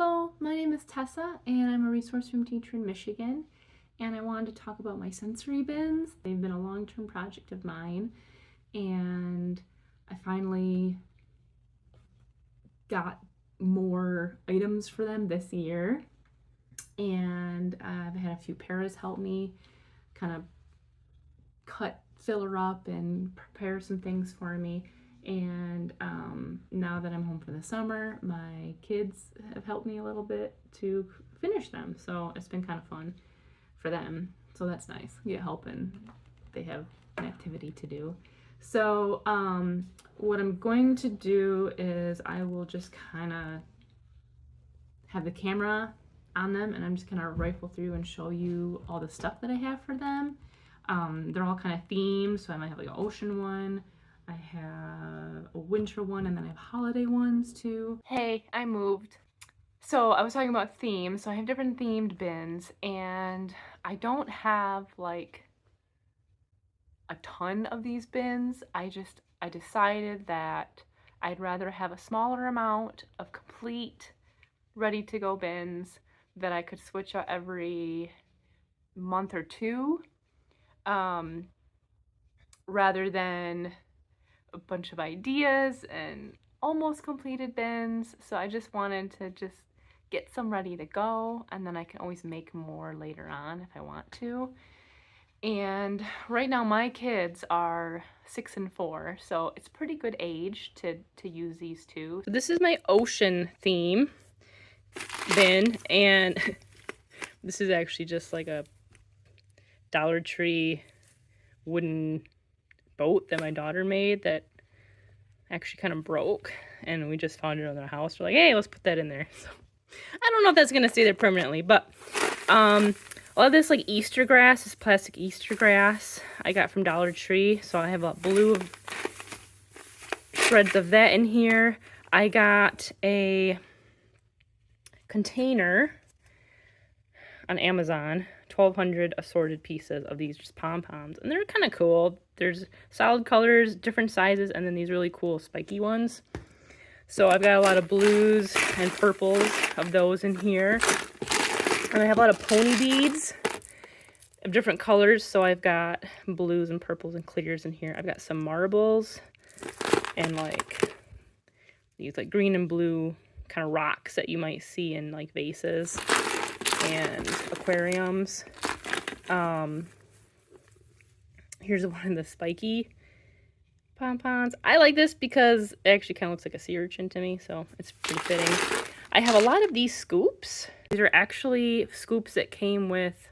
Hello, my name is Tessa, and I'm a resource room teacher in Michigan. And I wanted to talk about my sensory bins. They've been a long-term project of mine, and I finally got more items for them this year. And I've had a few paras help me kind of cut filler up and prepare some things for me. And now that I'm home for the summer, my kids have helped me a little bit to finish them. So it's been kind of fun for them. So that's nice. You get help and they have an activity to do. So what I'm going to do is I will just kind of have the camera on them, and I'm just going to rifle through and show you all the stuff that I have for them. They're all kind of themed, so I might have like an ocean one, I have a winter one, and then I have holiday ones too. Hey, I moved. So I was talking about themes, so I have different themed bins, and I don't have like a ton of these bins. I decided that I'd rather have a smaller amount of complete ready to go bins that I could switch out every month or two, rather than a bunch of ideas and almost completed bins. So I just wanted to just get some ready to go, and then I can always make more later on if I want to. And right now my kids are 6 and 4, so it's pretty good age to use these two. So this is my ocean theme bin, and this is actually just like a Dollar Tree wooden boat that my daughter made that actually kind of broke, and we just found it in our house. We're like, hey, let's put that in there. So I don't know if that's gonna stay there permanently, but a lot of this like Easter grass, this plastic Easter grass I got from Dollar Tree. So I have a blue shreds of that in here. I got a container on Amazon, 1,200 assorted pieces of these just pom-poms, and they're kind of cool. There's solid colors, different sizes, and then these really cool spiky ones. So I've got a lot of blues and purples of those in here. And I have a lot of pony beads of different colors. So I've got blues and purples and clears in here. I've got some marbles and like these like green and blue kind of rocks that you might see in like vases and aquariums. Here's one of the spiky pom-poms. I like this because it actually kind of looks like a sea urchin to me, so it's pretty fitting. I have a lot of these scoops. These are actually scoops that came with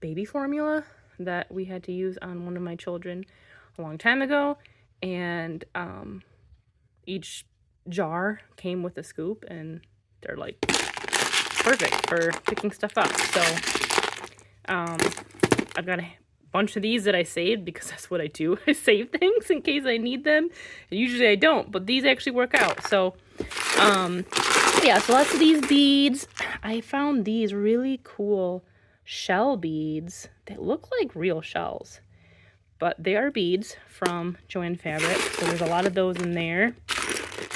baby formula that we had to use on one of my children a long time ago, and each jar came with a scoop, and they're like perfect for picking stuff up. So I've got a bunch of these that I saved because that's what I do. I save things in case I need them. Usually I don't, but these actually work out. So yeah, so lots of these beads. I found these really cool shell beads that look like real shells, but they are beads from Joann Fabric. So there's a lot of those in there.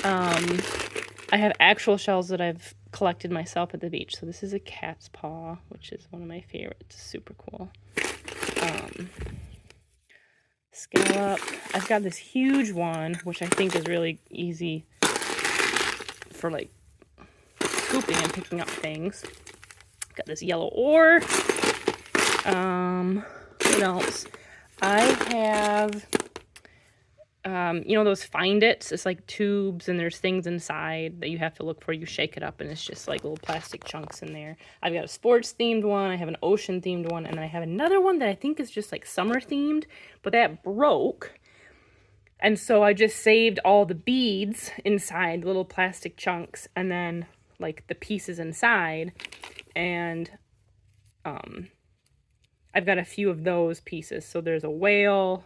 I have actual shells that I've collected myself at the beach. So this is a cat's paw, which is one of my favorites. Super cool. Scallop. I've got this huge one, which I think is really easy for like scooping and picking up things. Got this yellow ore. What else? I have you know those Find Its? It's like tubes and there's things inside that you have to look for. You shake it up and it's just like little plastic chunks in there. I've got a sports themed one, I have an ocean themed one, and then I have another one that I think is just like summer themed, but that broke. And so I just saved all the beads inside little plastic chunks and then like the pieces inside. And I've got a few of those pieces. So there's a whale,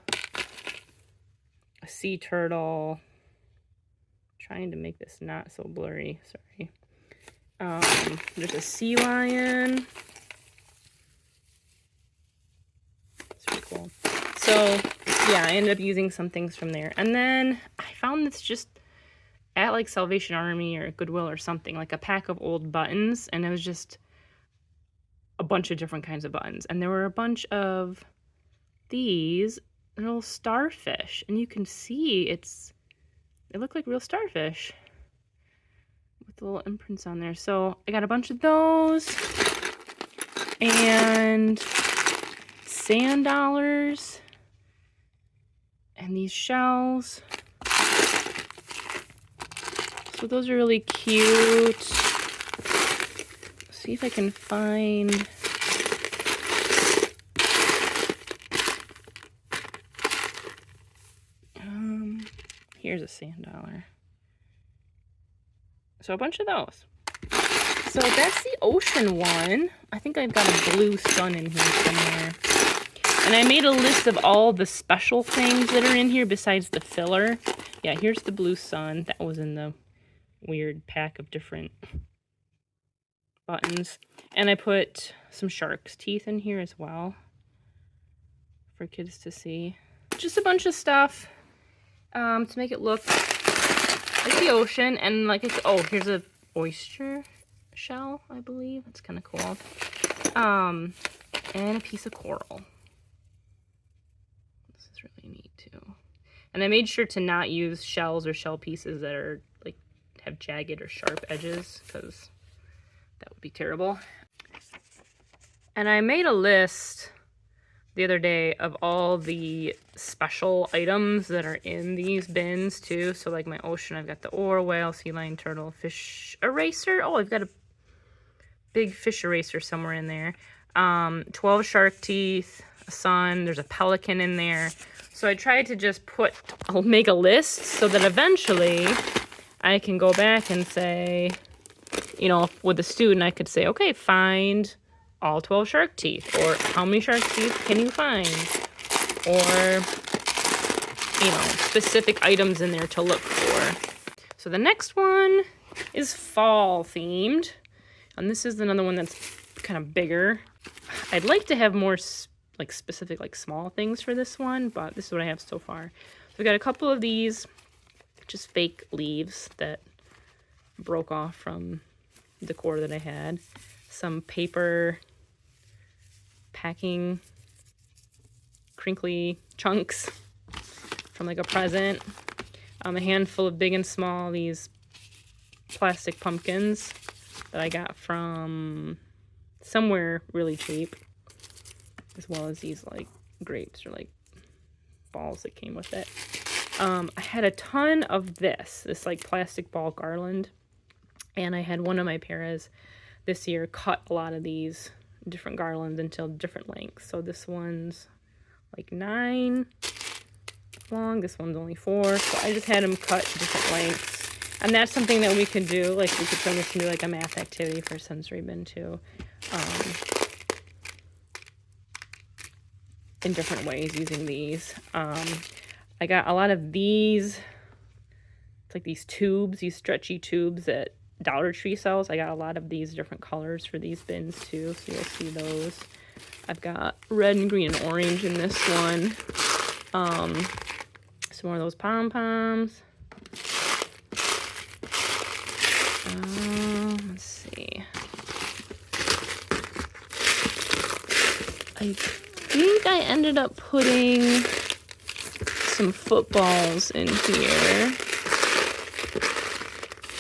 a sea turtle. Trying to make this not so blurry, sorry. There's a sea lion. It's really cool. So yeah, I ended up using some things from there. And then I found this just at like Salvation Army or Goodwill or something, like a pack of old buttons, and it was just a bunch of different kinds of buttons. And there were a bunch of these little starfish, and you can see they look like real starfish with the little imprints on there. So I got a bunch of those and sand dollars and these shells. So those are really cute. See if I can find here's a sand dollar. So a bunch of those. So that's the ocean one. I think I've got a blue sun in here somewhere. And I made a list of all the special things that are in here besides the filler. Yeah, here's the blue sun. That was in the weird pack of different buttons. And I put some shark's teeth in here as well for kids to see. Just a bunch of stuff to make it look like the ocean. And like here's a oyster shell, I believe. That's kind of cool. And a piece of coral. This is really neat too. And I made sure to not use shells or shell pieces that are like have jagged or sharp edges, because that would be terrible. And I made a list the other day of all the special items that are in these bins too. So like my ocean, I've got the oar, whale, sea lion, turtle, fish eraser. Oh, I've got a big fish eraser somewhere in there. 12 shark teeth, a sun, there's a pelican in there. So I tried to just I'll make a list so that eventually I can go back and say, you know, with a student, I could say, okay, find all 12 shark teeth, or how many shark teeth can you find? Or, you know, specific items in there to look for. So the next one is fall themed. And this is another one that's kind of bigger. I'd like to have more like specific, like small things for this one, but this is what I have so far. So we got a couple of these just fake leaves that broke off from decor that I had. Some paper packing crinkly chunks from like a present. A handful of big and small, these plastic pumpkins that I got from somewhere really cheap, as well as these like grapes or like balls that came with it. I had a ton of this like plastic ball garland, and I had one of my paras this year cut a lot of these different garlands into different lengths. So this one's like 9 long, this one's only 4. So I just had them cut different lengths. And that's something that we could do. Like we could turn this into like a math activity for sensory bin too. In different ways using these. I got a lot of these. It's like these tubes, these stretchy tubes that Dollar Tree sells. I got a lot of these different colors for these bins too, so you'll see those. I've got red and green and orange in this one. Some more of those pom-poms. Let's see. I think I ended up putting some footballs in here.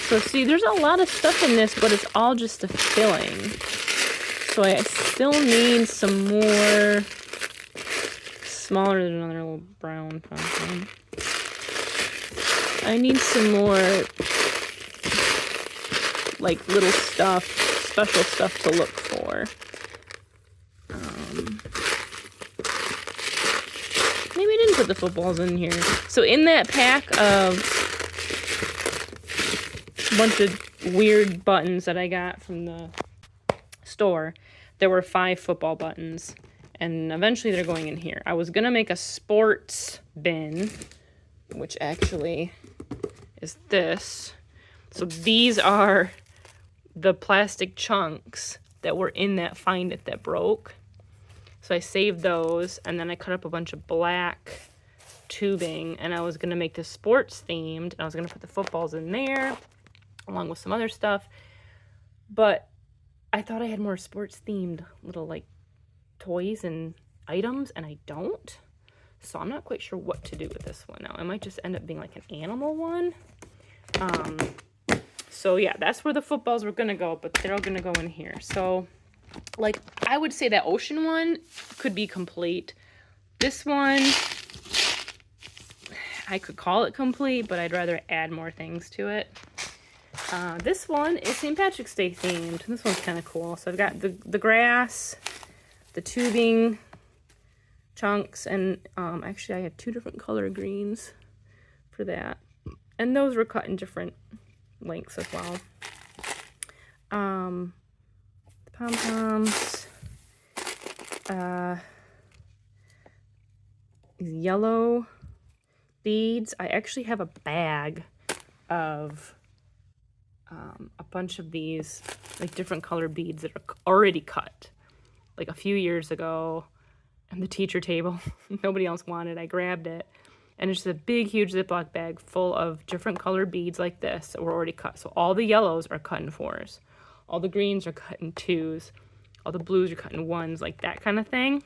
So see, there's a lot of stuff in this, but it's all just a filling. So I still need some more, smaller than another little brown pom-pom. I need some more, like, little stuff, special stuff to look for. Maybe I didn't put the footballs in here. So in that pack of a bunch of weird buttons that I got from the store, there were 5 football buttons, and eventually they're going in here. I was gonna make a sports bin, which actually is this. So these are the plastic chunks that were in that Find It that broke. So I saved those, and then I cut up a bunch of black tubing, and I was going to make this sports themed, and I was going to put the footballs in there along with some other stuff, but I thought I had more sports themed little like toys and items, and I don't. So I'm not quite sure what to do with this one now. It might just end up being like an animal one. So yeah, that's where the footballs were gonna go, but they're all gonna go in here. So like I would say that ocean one could be complete. This one, I could call it complete, but I'd rather add more things to it. This one is St. Patrick's Day themed. This one's kind of cool. So I've got the grass, the tubing chunks, and actually I have 2 different color greens for that, and those were cut in different lengths as well. The pom-poms, these yellow beads. I actually have a bag of a bunch of these like different color beads that are already cut like a few years ago. And the teacher table, nobody else wanted. I grabbed it, and it's just a big, huge Ziploc bag full of different colored beads like this that were already cut. So all the yellows are cut in 4s, all the greens are cut in 2s, all the blues are cut in 1s, like that kind of thing.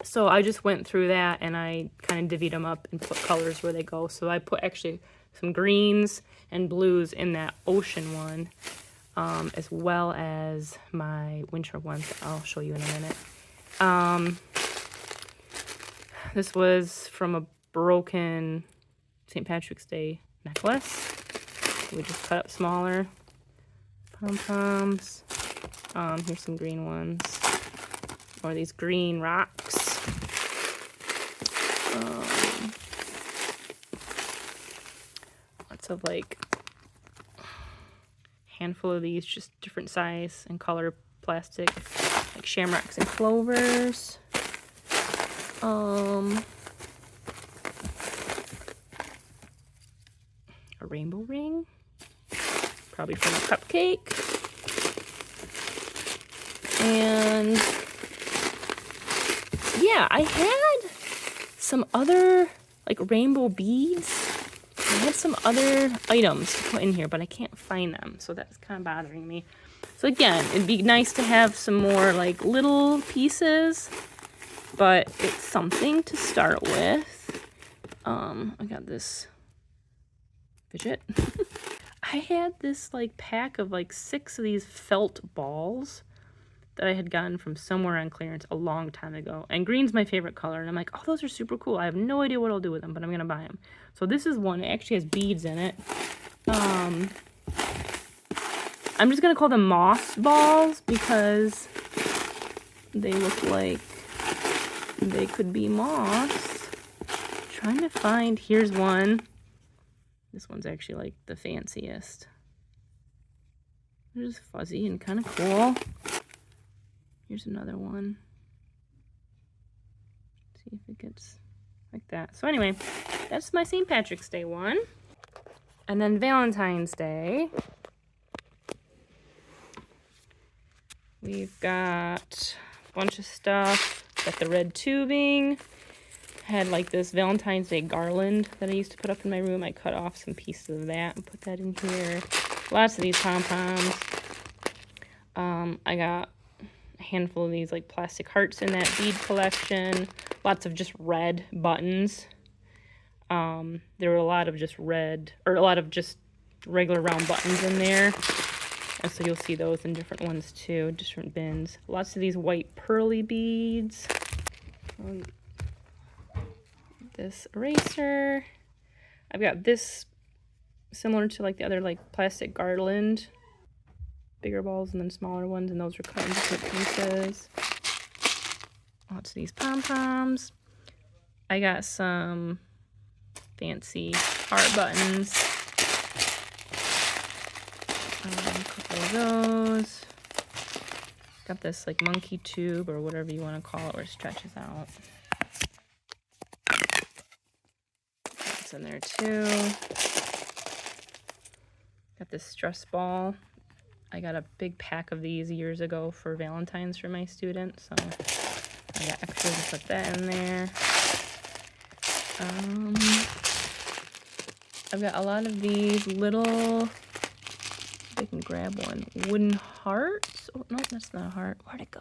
So I just went through that and I kind of divvied them up and put colors where they go. So I put actually some greens and blues in that ocean one, as well as my winter ones that I'll show you in a minute. This was from a broken St. Patrick's Day necklace. We just cut up smaller. Pom-poms. Here's some green ones. Or these green rocks. Lots of like handful of these, just different size and color plastic, like shamrocks and clovers. A rainbow ring, probably from a cupcake, and yeah, I had some other like rainbow beads. I had some other items to put in here, but I can't find them, so that's kind of bothering me. So again, it'd be nice to have some more like little pieces, but it's something to start with. I got this fidget. I had this like pack of like 6 of these felt balls that I had gotten from somewhere on clearance a long time ago. And green's my favorite color, and I'm like, oh, those are super cool. I have no idea what I'll do with them, but I'm gonna buy them. So this is one. It actually has beads in it. I'm just gonna call them moss balls because they look like they could be moss. Trying to find, here's one. This one's actually like the fanciest. They're just fuzzy and kind of cool. Here's another one. See if it gets like that. So anyway, that's my St. Patrick's Day one. And then Valentine's Day. We've got a bunch of stuff. Got the red tubing. Had like this Valentine's Day garland that I used to put up in my room. I cut off some pieces of that and put that in here. Lots of these pom-poms. I got a handful of these like plastic hearts in that bead collection. Lots of just red buttons. There were a lot of just red, or a lot of just regular round buttons in there. And so you'll see those in different ones too, different bins. Lots of these white pearly beads. This eraser. I've got this similar to like the other like plastic garland. Bigger balls and then smaller ones, and those are cut in different pieces. Lots of these pom-poms. I got some fancy heart buttons. A couple of those. Got this like monkey tube or whatever you want to call it where it stretches out. That's in there too. Got this stress ball. I got a big pack of these years ago for Valentine's for my students, so I got extra to put that in there. I've got a lot of these little, if I can grab one, wooden hearts. Oh, no, that's not a heart. Where'd it go?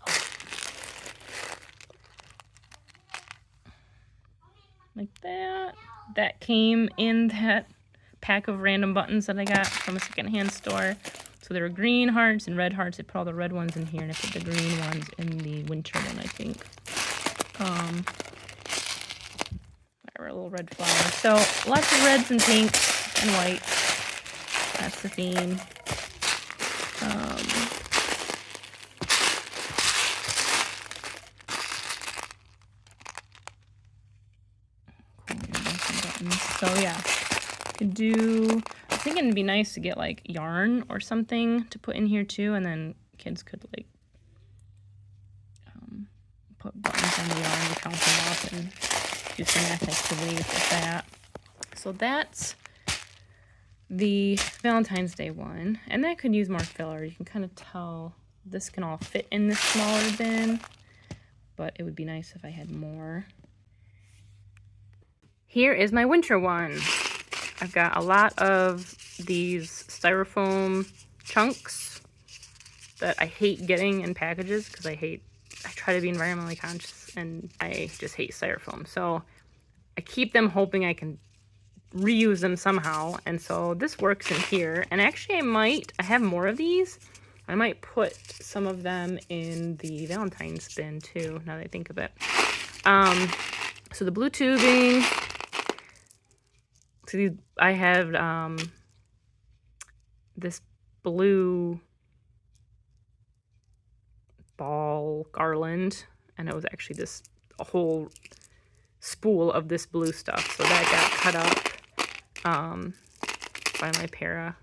Like that. That came in that pack of random buttons that I got from a secondhand store. So there were green hearts and red hearts. I put all the red ones in here, and I put the green ones in the winter one, I think. Or a little red flower. So lots of reds and pinks and whites. That's the theme. So yeah, could do. I was thinking it'd be nice to get like yarn or something to put in here too, and then kids could like put buttons on the yarn and count them off and do some math activities with that. So that's the Valentine's Day one, and that could use more filler. You can kind of tell this can all fit in this smaller bin, but it would be nice if I had more. Here is my winter one. I've got a lot of these styrofoam chunks that I hate getting in packages because I try to be environmentally conscious and I just hate styrofoam. So I keep them hoping I can reuse them somehow. And so this works in here. And actually I have more of these. I might put some of them in the Valentine's bin too, now that I think of it. So the blue tubing. So I have this blue ball garland, and it was actually a whole spool of this blue stuff. So that got cut up by my para.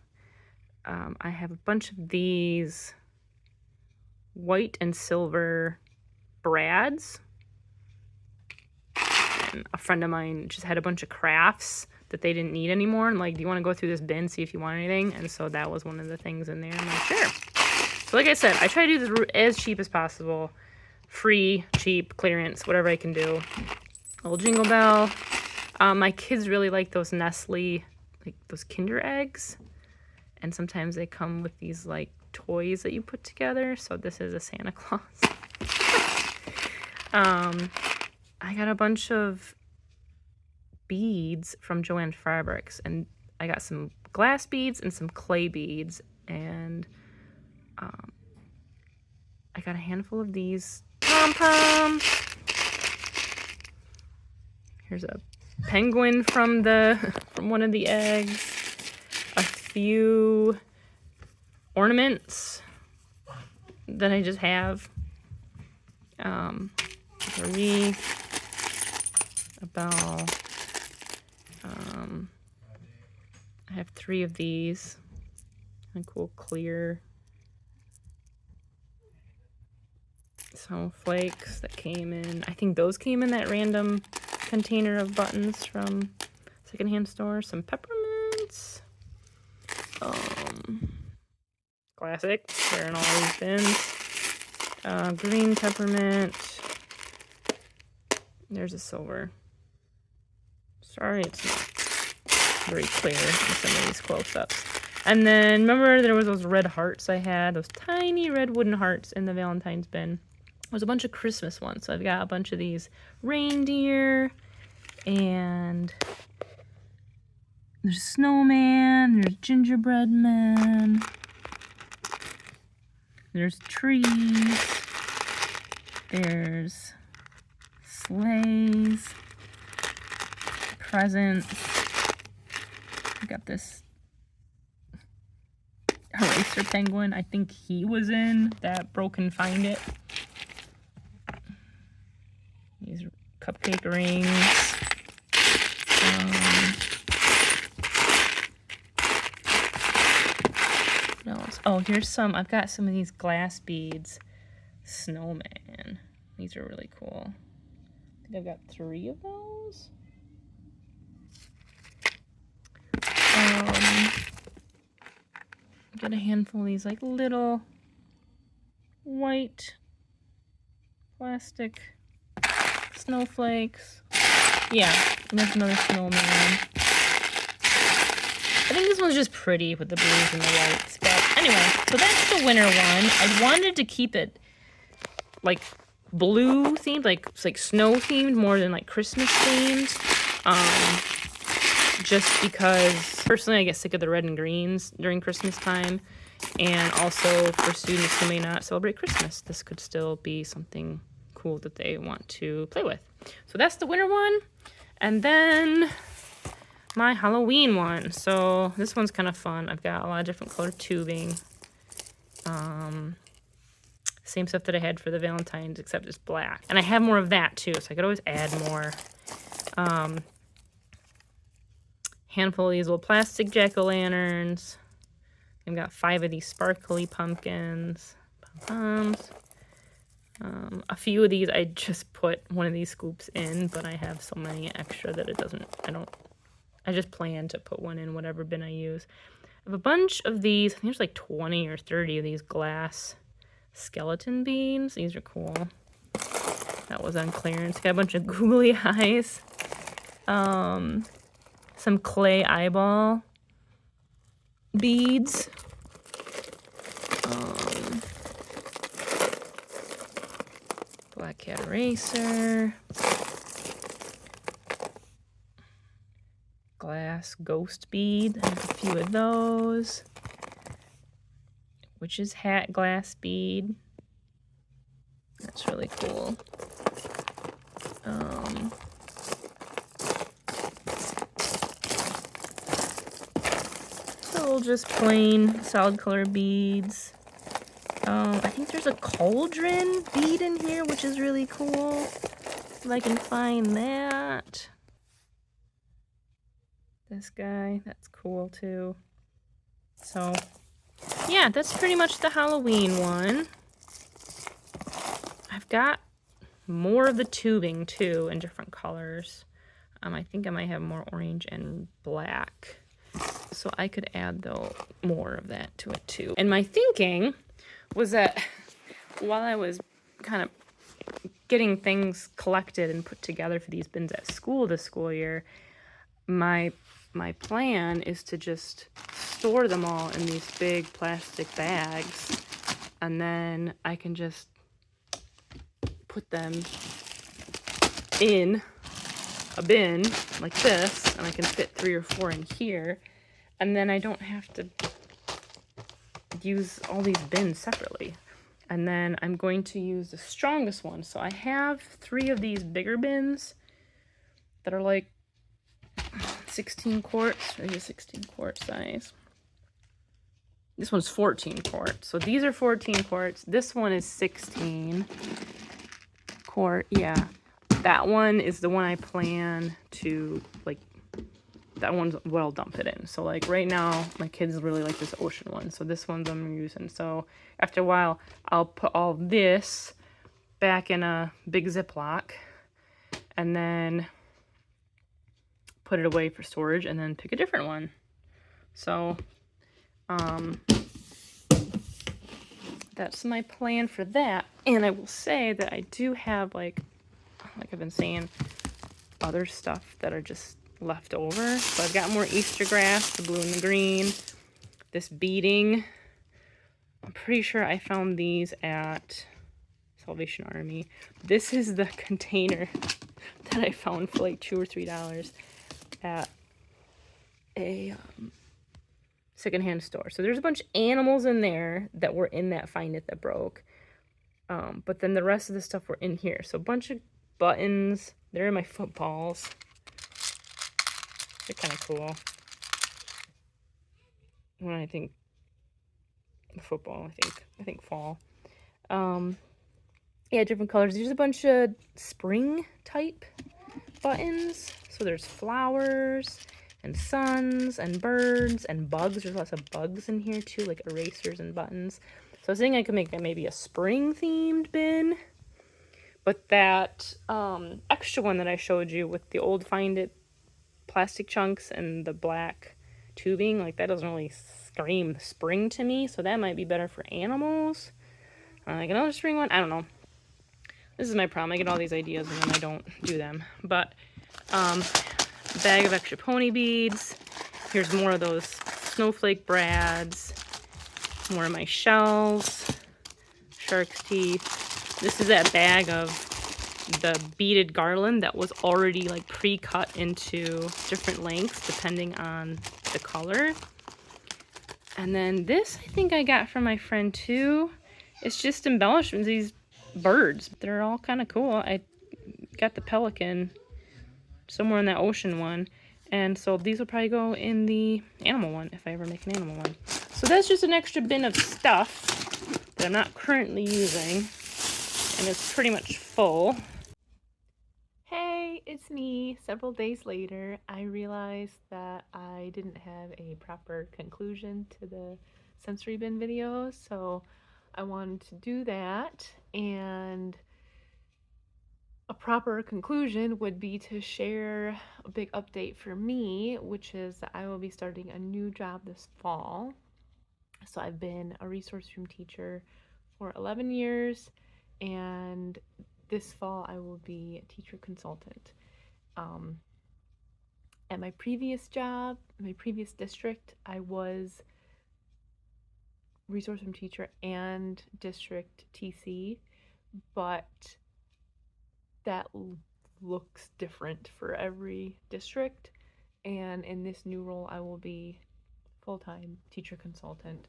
I have a bunch of these white and silver brads. And a friend of mine just had a bunch of crafts that they didn't need anymore. And like, do you want to go through this bin, see if you want anything? And so that was one of the things in there. I'm like, sure. So like I said, I try to do this as cheap as possible. Free, cheap, clearance, whatever I can do. A little Jingle Bell. My kids really like those Nestle, like those Kinder eggs. And sometimes they come with these like toys that you put together. So this is a Santa Claus. I got a bunch of beads from Joann Fabrics, and I got some glass beads and some clay beads, and I got a handful of these pom-poms. Here's a penguin from one of the eggs, a few ornaments that I just have, a wreath, a bell. I have 3 of these. And cool clear snowflakes that came in. I think those came in that random container of buttons from secondhand store. Some peppermints. Classic. They're in all these bins. Green peppermint. There's a silver. Sorry, it's not very clear in some of these close-ups. And then, remember there was those red hearts I had? Those tiny red wooden hearts in the Valentine's bin. There's a bunch of Christmas ones. So I've got a bunch of these reindeer. And there's snowman. There's gingerbread men. There's trees. There's sleighs. Presents. I got this eraser penguin. I think he was in that Broken Find It. These are cupcake rings. What else? Oh, here's some. I've got some of these glass beads. Snowman. These are really cool. I think I've got 3 of those. Got a handful of these like little white plastic snowflakes. Yeah, and that's another snowman. I think this one's just pretty with the blues and the whites. But anyway, so that's the winter one. I wanted to keep it like blue themed, like snow themed more than like Christmas themed. Just because personally I get sick of the red and greens during Christmas time. And also for students who may not celebrate Christmas, this could still be something cool that they want to play with. So that's the winter one. And then my Halloween one. So this one's kind of fun. I've got a lot of different colored tubing. Same stuff that I had for the Valentine's, except it's black. And I have more of that too, so I could always add more. Handful of these little plastic jack-o'-lanterns. I've got 5 of these sparkly pumpkins. Pom-poms. A few of these I just put one of these scoops in, but I have so many extra that I just plan to put one in whatever bin I use. I have a bunch of these, I think there's like 20 or 30 of these glass skeleton beans. These are cool. That was on clearance. Got a bunch of googly eyes. Some clay eyeball beads. Black cat eraser. Glass ghost bead. I have a few of those. Witch's hat glass bead. That's really cool. So just plain solid color beads. I think there's a cauldron bead in here, which is really cool. If I can find that. This guy, that's cool too. So, yeah, that's pretty much the Halloween one. I've got more of the tubing too in different colors. I think I might have more orange and black. So I could add though more of that to it too. And my thinking was that while I was kind of getting things collected and put together for these bins at school this school year, my plan is to just store them all in these big plastic bags, and then I can just put them in a bin like this, and I can fit 3 or 4 in here, and then I don't have to use all these bins separately. And then I'm going to use the strongest one. So I have 3 of these bigger bins that are like 16 quarts, or 16 quart size. This one's 14 quarts. So these are 14 quarts. This one is 16 quart. Yeah. That one is the one I plan to, like, that one's what I'll dump it in. So, like, right now, my kids really like this ocean one. So this one's I'm using. So after a while, I'll put all this back in a big Ziploc and then put it away for storage and then pick a different one. So, that's my plan for that. And I will say that I do have, like I've been saying, other stuff that are just left over. So I've got more Easter grass, the blue and the green, this beading. I'm pretty sure I found these at Salvation Army. This is the container that I found for like $2 or $3 at a secondhand store. So there's a bunch of animals in there that were in that Find It that broke. But then the rest of the stuff were in here. So a bunch of buttons. They're in my footballs. They're kind of cool. When I think football, I think fall. Yeah, different colors. There's a bunch of spring type buttons. So there's flowers and suns and birds and bugs. There's lots of bugs in here too, like erasers and buttons. So I was thinking I could make maybe a spring themed bin. But that extra one that I showed you with the old Find It plastic chunks and the black tubing, like, that doesn't really scream spring to me. So that might be better for animals. Like another spring one, I don't know. This is my problem. I get all these ideas and then I don't do them. But Bag of extra pony beads. Here's more of those snowflake brads. More of my shells. Shark's teeth. This is that bag of the beaded garland that was already like pre-cut into different lengths depending on the color. And then this I think I got from my friend too. It's just embellishments, these birds. They're all kind of cool. I got the pelican somewhere in that ocean one. And so these will probably go in the animal one if I ever make an animal one. So that's just an extra bin of stuff that I'm not currently using. And it's pretty much full. Hey, it's me. Several days later, I realized that I didn't have a proper conclusion to the sensory bin video, so I wanted to do that, and a proper conclusion would be to share a big update for me, which is that I will be starting a new job this fall. So I've been a resource room teacher for 11 years, and this fall I will be a teacher consultant. At my previous job, my previous district, I was resource room teacher and district TC, but that looks different for every district, and in this new role I will be full-time teacher consultant,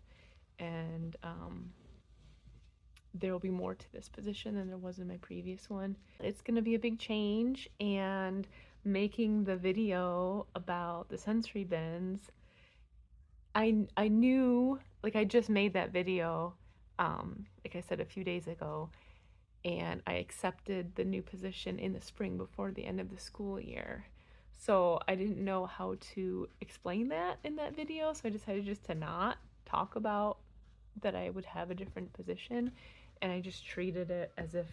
and there will be more to this position than there was in my previous one. It's going to be a big change, and making the video about the sensory bins, I knew, like, I just made that video, like I said, a few days ago, and I accepted the new position in the spring before the end of the school year. So I didn't know how to explain that in that video, so I decided just to not talk about that I would have a different position, and I just treated it as if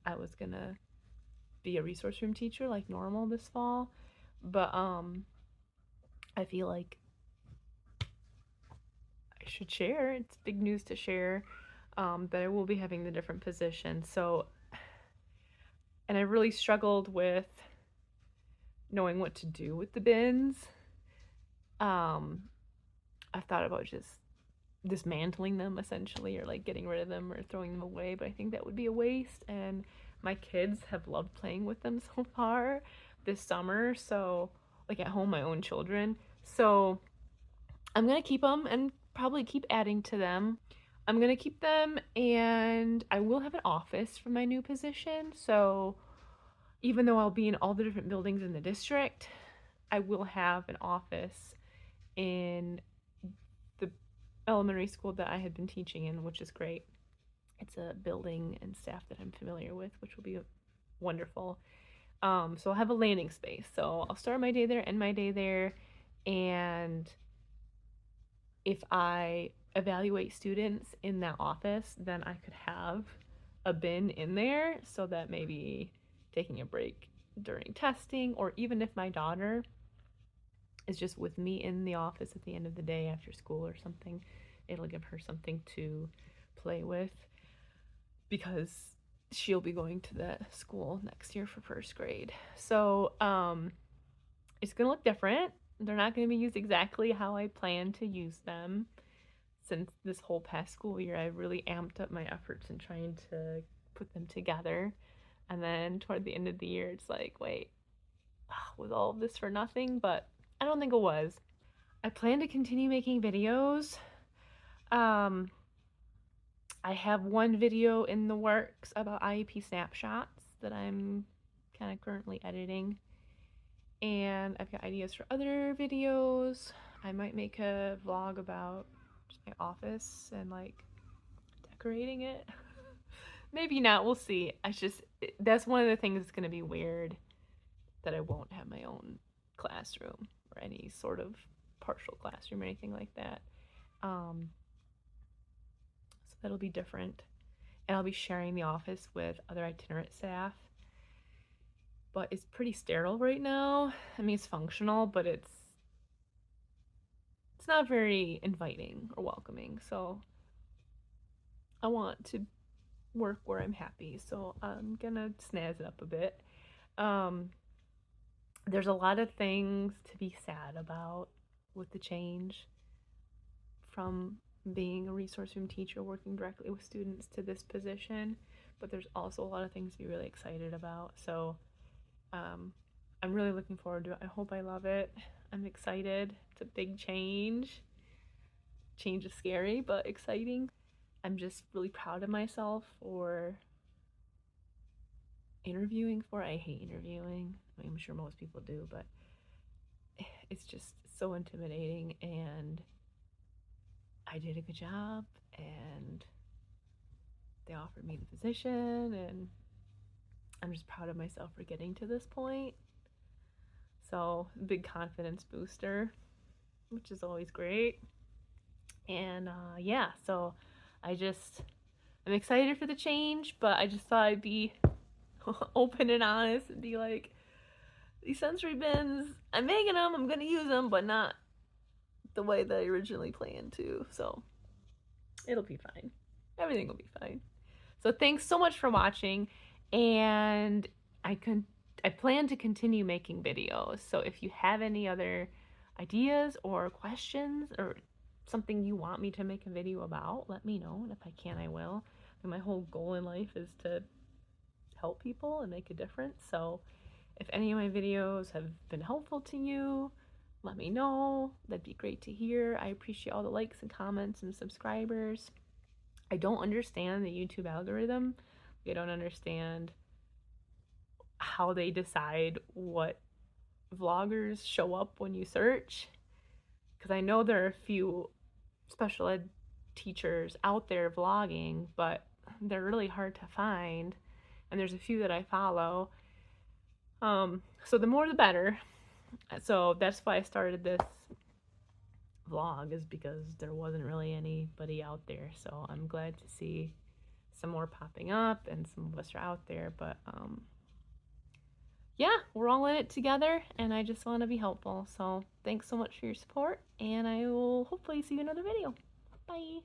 I was gonna be a resource room teacher like normal this fall. But I feel like I should share. It's big news to share, that I will be having the different position. So, and I really struggled with knowing what to do with the bins. I've thought about just dismantling them essentially, or like getting rid of them or throwing them away, but I think that would be a waste, and my kids have loved playing with them so far this summer, so like at home, my own children. So I'm gonna keep them and probably keep adding to them. I'm gonna keep them, and I will have an office for my new position, so even though I'll be in all the different buildings in the district, I will have an office in the elementary school that I had been teaching in, which is great. It's a building and staff that I'm familiar with, which will be wonderful. So I'll have a landing space. So I'll start my day there, end my day there, and if I evaluate students in that office, then I could have a bin in there so that maybe taking a break during testing, or even if my daughter is just with me in the office at the end of the day after school or something, it'll give her something to play with, because she'll be going to that school next year for first grade. So it's gonna look different. They're not going to be used exactly how I plan to use them. Since this whole past school year, I really amped up my efforts in trying to put them together. And then toward the end of the year, it's like, wait, was all of this for nothing? But I don't think it was. I plan to continue making videos. I have one video in the works about IEP snapshots that I'm kind of currently editing. And I've got ideas for other videos. I might make a vlog about just my office and like decorating it. Maybe not, we'll see. That's one of the things that's gonna be weird, that I won't have my own classroom or any sort of partial classroom or anything like that. So that'll be different. And I'll be sharing the office with other itinerant staff. But it's pretty sterile right now. I mean, it's functional, but it's not very inviting or welcoming. So I want to work where I'm happy. So I'm gonna snazz it up a bit. there's a lot of things to be sad about with the change from being a resource room teacher working directly with students to this position, but there's also a lot of things to be really excited about. So I'm really looking forward to it. I hope I love it. I'm excited. It's a big change. Change is scary, but exciting. I'm just really proud of myself for interviewing for. I hate interviewing. I mean, I'm sure most people do, but it's just so intimidating, and I did a good job, and they offered me the position, and I'm just proud of myself for getting to this point. So, big confidence booster, which is always great. And yeah, so I'm excited for the change, but I just thought I'd be open and honest and be like, these sensory bins, I'm making them, I'm gonna use them, but not the way that I originally planned to. So it'll be fine. Everything will be fine. So thanks so much for watching, and I plan to continue making videos. So if you have any other ideas or questions or something you want me to make a video about, let me know, and if I can, I will. And my whole goal in life is to help people and make a difference. So if any of my videos have been helpful to you, let me know. That'd be great to hear. I appreciate all the likes and comments and subscribers. I don't understand the YouTube algorithm. I don't understand how they decide what vloggers show up when you search, because I know there are a few special ed teachers out there vlogging, but they're really hard to find, and there's a few that I follow. So the more the better. So that's why I started this vlog, is because there wasn't really anybody out there. So I'm glad to see some more popping up, and some of us are out there. But yeah, we're all in it together, and I just want to be helpful. So thanks so much for your support, and I will hopefully see you in another video. Bye.